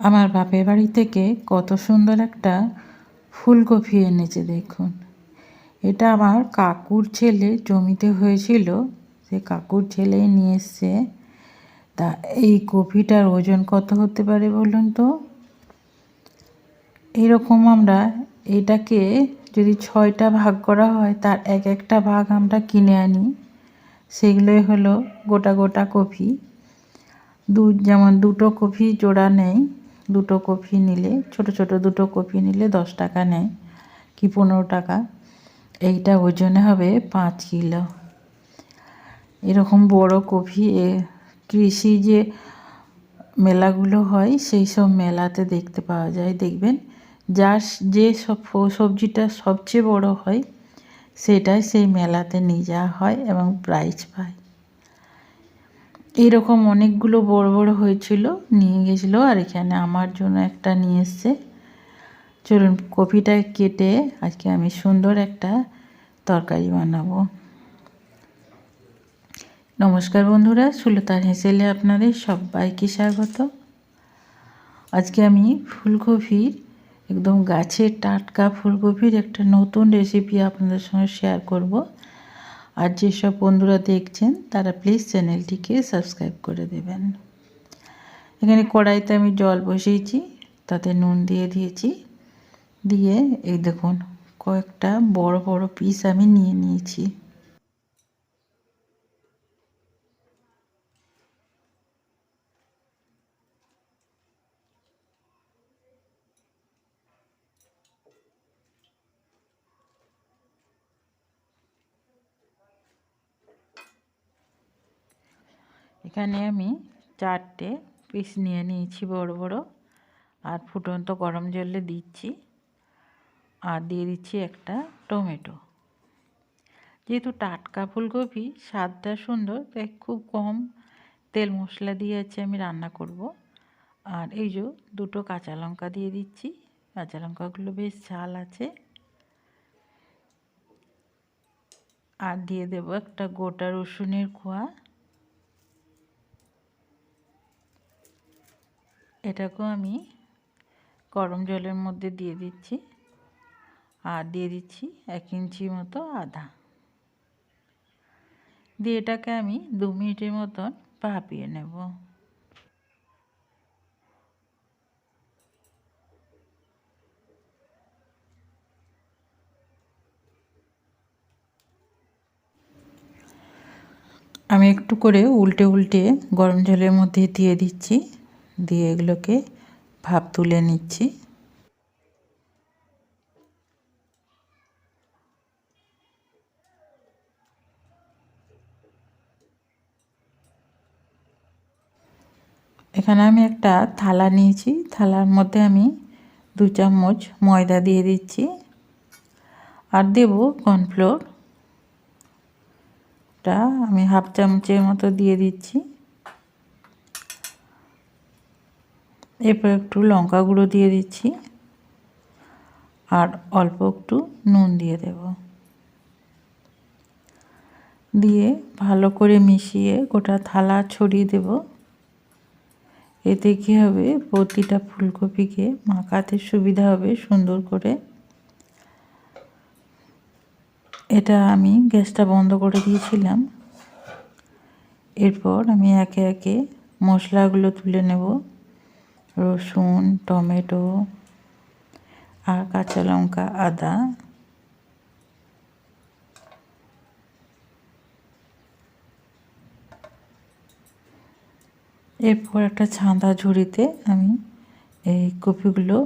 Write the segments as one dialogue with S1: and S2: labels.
S1: আমার বাপের বাড়ি থেকে কত সুন্দর একটা ফুলকপি এনেছে দেখুন। এটা আমার কাকুর ছেলে জমিতে হয়েছিল, সে কাকুর ছেলেই নিয়ে এসছে। তা এই কপিটার ওজন কত হতে পারে বলুন তো? এরকম আমরা এটাকে যদি 6টা ভাগ করা হয়, তার এক একটা ভাগ আমরা কিনে আনি, সেগুলোই হলো গোটা গোটা কপি। যেমন দুটো কপি জোড়া নেয়, দুটো কপি নিলে ছোট ছোট দুটো কপি নিলে 10 টাকা নেয় কি 15 টাকা। এইটা ওজনে হবে 5 কিলো। এরকম বড় কপি কৃষি যে মেলাগুলো হয় সেই সব মেলাতে দেখতে পাওয়া যায়। দেখবেন যার যে সব সবজিটা সবচেয়ে বড় হয় সেটাই সেই মেলাতে নিয়ে যাওয়া হয় এবং প্রাইজ পায়। এইরকম অনেকগুলো বড় বড় হয়েছিল, নিয়ে গেছিলো, আর এখানে আমার জন্য একটা নিয়ে এসছে। চলুন কপিটা কেটে আজকে আমি সুন্দর একটা তরকারি বানাবো। নমস্কার বন্ধুরা, সুলতার হেসেলে আপনাদের সবাইকে স্বাগত। আজকে আমি ফুলকপির একদম গাছের টাটকা ফুলকপির একটা নতুন রেসিপি আপনাদের সঙ্গে শেয়ার করব। আর যেসব বন্ধুরা দেখছেন তারা প্লিজ চ্যানেলটিকে সাবস্ক্রাইব করে দেবেন। এখানে কড়াইতে আমি জল বসিয়েছি, তাতে নুন দিয়ে দিয়েছি, দিয়ে এই দেখুন কয়েকটা বড় বড় পিস আমি নিয়ে নিয়েছি। এখানে আমি 4টে পিস নিয়ে নিয়েছি বড় বড়, আর ফুটন্ত গরম জলে দিচ্ছি, আর দিয়ে দিচ্ছি একটা টমেটো। যেহেতু টাটকা ফুলকপি স্বাদটা সুন্দর, তাই খুব কম তেল মশলা দিয়ে আমি রান্না করব। আর এই যে দুটো কাঁচা লঙ্কা দিয়ে দিচ্ছি, কাঁচা লঙ্কাগুলো বেশ ঝাল আছে। আর দিয়ে দেব একটা গোটা রসুনের কোয়া। এটাকেও আমি গরম জলের মধ্যে দিয়ে দিচ্ছি, আর দিয়ে দিচ্ছি 1 ইঞ্চি মতো আদা। দিয়ে এটাকে আমি 2 মিনিটের মতন ভাপিয়ে নেব। আমি একটু করে উল্টে উল্টে গরম জলের মধ্যে দিয়ে দিচ্ছি, দিয়ে এগুলোকে ভাপ তুলে নিচ্ছি। এখানে আমি একটা থালা নিয়েছি, থালার মধ্যে আমি 2 চামচ ময়দা দিয়ে দিচ্ছি, আর দেব কর্নফ্লোর, টা আমি হাফ চামচের মতো দিয়ে দিচ্ছি। এরপর একটু লঙ্কা গুঁড়ো দিয়ে দিচ্ছি, আর অল্প একটু নুন দিয়ে দেব। দিয়ে ভালো করে মিশিয়ে গোটা থালা ছড়িয়ে দেব। এতে কী হবে, প্রতিটা ফুলকপিকে মাখাতে সুবিধা হবে সুন্দর করে। এটা আমি গ্যাসটা বন্ধ করে দিয়েছিলাম। এরপর আমি একে একে মশলাগুলো তুলে নেব। রসুন, টমেটো, আর কাঁচা লঙ্কা, আদা। এরপর একটা ছাঁদা ঝুড়িতে আমি এই কপিগুলো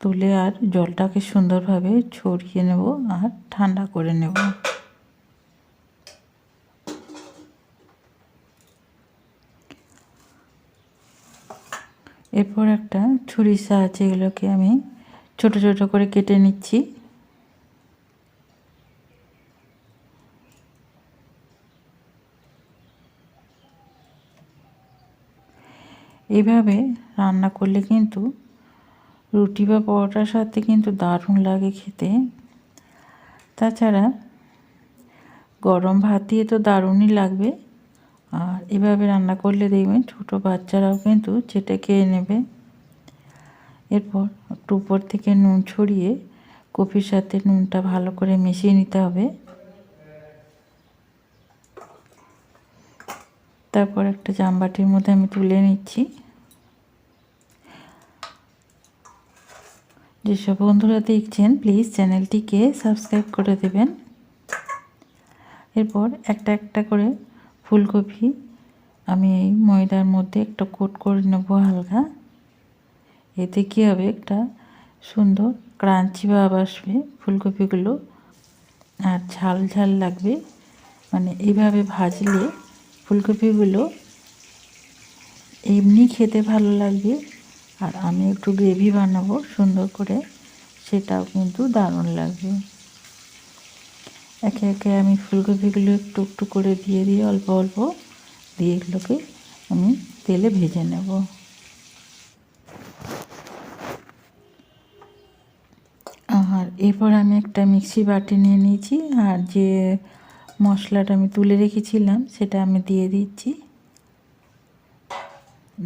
S1: তুলে আর জলটাকে সুন্দরভাবে ছড়িয়ে নেব আর ঠান্ডা করে নেব। এরপর একটা ছুরির সাহায্যে এগুলোকে আমি ছোট ছোট করে কেটে নিচ্ছি। এইভাবে রান্না করলে কিন্তু রুটি বা পরোটার সাথে কিন্তু দারুণ লাগে খেতে। তাছাড়া গরম ভাত দিয়ে তো দারুণই লাগবে, আর এভাবে রান্না করলে দেখবেন ছোটো বাচ্চারাও কিন্তু চেটে খেয়ে নেবে। এরপর একটু উপর থেকে নুন ছড়িয়ে কপির সাথে নুনটা ভালো করে মিশিয়ে নিতে হবে। তারপর একটা জামবাটির মধ্যে আমি তুলে নিচ্ছি। যেসব বন্ধুরা দেখছেন প্লিজ চ্যানেলটিকে সাবস্ক্রাইব করে দেবেন। এরপর একটা একটা করে ফুলকপি আমি এই ময়দার মধ্যে একটা কোট করে নেব হালকা। এতে কী হবে, একটা সুন্দর ক্রাঞ্চি ভাব আসবে ফুলকপিগুলো, আর ঝাল ঝাল লাগবে। মানে এইভাবে ভাজলে ফুলকপিগুলো এমনি খেতে ভালো লাগবে, আর আমি একটু গ্রেভি বানাবো সুন্দর করে, সেটাও কিন্তু দারুণ লাগবে। একে একে আমি ফুলকপিগুলো একটু একটু করে দিয়ে অল্প অল্প দিয়ে এগুলোকে আমি তেলে ভেজে নেব। আর এরপর আমি একটা মিক্সি বাটি নিয়ে নিয়েছি, আর যে মশলাটা আমি তুলে রেখেছিলাম সেটা আমি দিয়ে দিচ্ছি।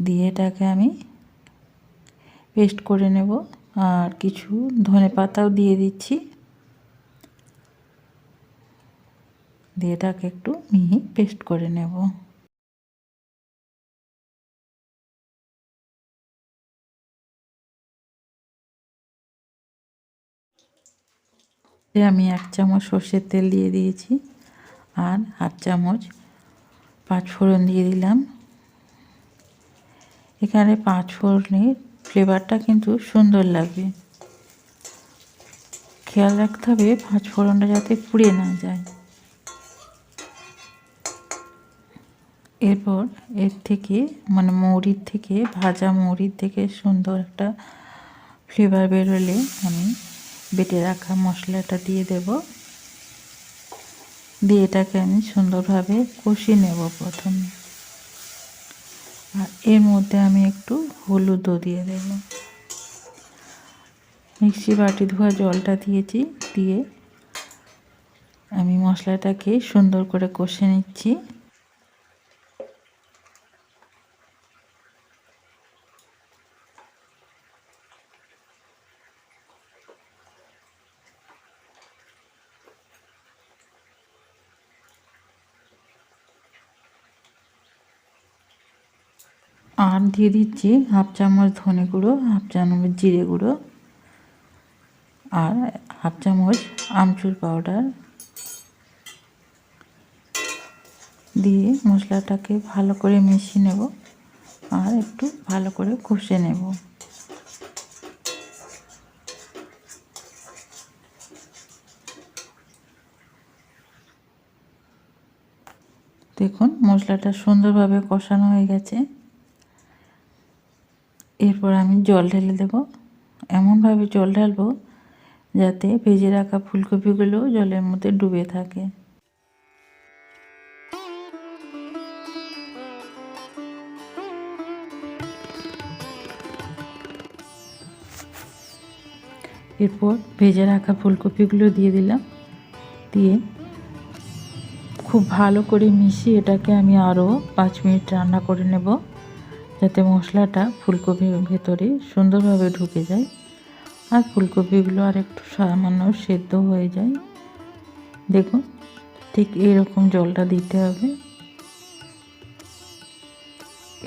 S1: দিয়ে এটাকে আমি পেস্ট করে নেব। আর কিছু ধনেপাতাও দিয়ে দিচ্ছি, দিয়ে এটাকে একটু মিহি পেস্ট করে নেব। আমি 1 চামচ সর্ষের তেল দিয়ে দিয়েছি, আর 1/2 চামচ পাঁচফোড়ন দিয়ে দিলাম। এখানে পাঁচফোড়নের ফ্লেভারটা কিন্তু সুন্দর লাগবে। খেয়াল রাখতে হবে পাঁচফোড়নটা যাতে পুড়ে না যায়। এরপর এর থেকে মানে মৌরির থেকে, ভাজা মৌরির থেকে সুন্দর একটা ফ্লেভার বেরোলে আমি বেটে রাখা মশলাটা দিয়ে দেব। দিয়ে এটাকে আমি সুন্দরভাবে কষিয়ে নেব প্রথমে। আর এর মধ্যে আমি একটু হলুদও দিয়ে দেব। মিক্সি বাটি ধোয়া জলটা দিয়েছি, দিয়ে আমি মশলাটাকে সুন্দর করে কষে নিচ্ছি। আর দিয়ে দিচ্ছি 1/2 চামচ ধনে গুঁড়ো, 1/2 চামচ জিরে গুঁড়ো, আর 1/2 চামচ আমচুর পাউডার দিয়ে মশলাটাকে ভালো করে মিশিয়ে নেব, আর একটু ভালো করে কষে নেব। দেখুন মশলাটা সুন্দরভাবে কষানো হয়ে গেছে। এরপর আমি জল ঢেলে দেব। এমনভাবে জল ঢালবো যাতে ভেজে রাখা ফুলকপিগুলো জলের মধ্যে ডুবে থাকে। এরপর ভেজে রাখা ফুলকপিগুলো দিয়ে দিলাম, দিয়ে খুব ভালো করে মিশিয়ে এটাকে আমি আরও 5 মিনিট রান্না করে নেব, যাতে মশলাটা ফুলকপির ভেতরে সুন্দরভাবে ঢুকে যায়, আর ফুলকপিগুলো আর একটু সামান্য সেদ্ধ হয়ে যায়। দেখুন ঠিক এরকম জলটা দিতে হবে।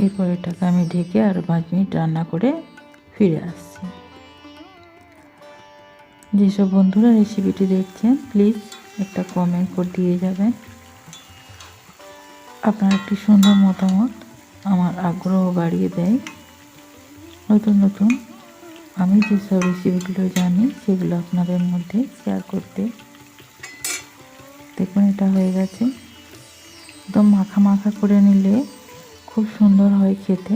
S1: এরপর এটাকে আমি ঢেকে আরও 5 মিনিট রান্না করে ফিরে আসছি। যেসব বন্ধুরা রেসিপিটি দেখছেন প্লিজ একটা কমেন্ট করে দিয়ে যাবেন। আপনার একটি সুন্দর মতামত আমার আগ্রহ বাড়িয়ে দেয়। নতুন নতুন আমি যেসব রেসিপিগুলো জানি সেগুলো আপনাদের মধ্যে শেয়ার করতে। দেখুন এটা হয়ে গেছে। একদম মাখা মাখা করে নিলে খুব সুন্দর হয় খেতে।